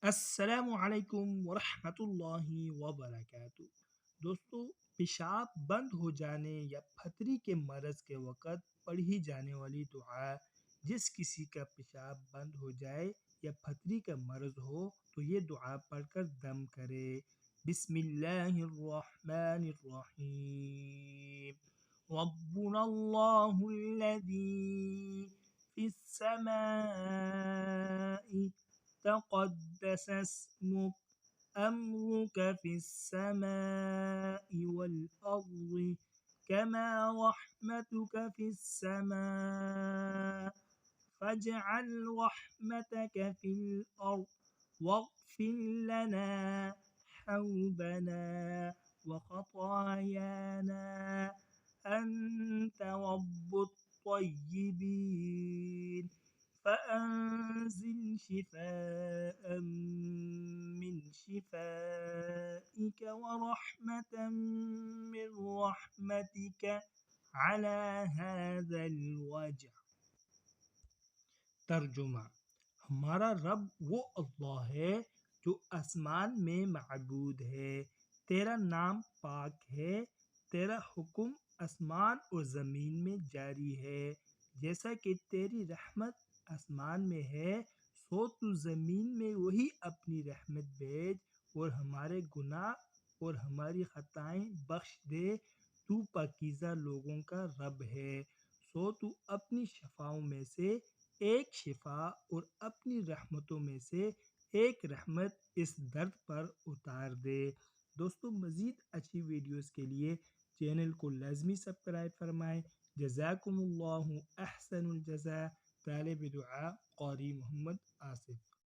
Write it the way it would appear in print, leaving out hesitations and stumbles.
السلام علیکم ورحمۃ اللہ وبرکاتہ۔ دوستو، پیشاب بند ہو جانے یا پھتری کے مرض کے وقت پڑھی جانے والی دعا۔ جس کسی کا پیشاب بند ہو جائے یا پھتری کا مرض ہو تو یہ دعا پڑھ کر دم کرے۔ بسم اللہ الرحمن الرحیم۔ ربنا اللہ الذی فی السماء تقدس اسمك أمرك في السماء والأرض كما رحمتك في السماء فاجعل رحمتك في الأرض واغفر لنا حوبنا وخطايانا أنت رب الطيبين فأنزل شفاء من شفائك ورحمة من رحمتك على هذا الوجع۔ ترجمہ: ہمارا رب وہ اللہ ہے جو آسمان میں معبود ہے، تیرا نام پاک ہے، تیرا حکم آسمان اور زمین میں جاری ہے، جیسا کہ تیری رحمت آسمان میں ہے سو تو زمین میں وہی اپنی رحمت بھیج اور ہمارے گناہ اور ہماری خطائیں بخش دے۔ تو پاکیزہ لوگوں کا رب ہے، سو تو اپنی شفاؤں میں سے ایک شفا اور اپنی رحمتوں میں سے ایک رحمت اس درد پر اتار دے۔ دوستو، مزید اچھی ویڈیوز کے لیے چینل کو لازمی سبسکرائب فرمائیں۔ جزاکم اللہ احسن الجزاء۔ طالب دعا قاری محمد آصف۔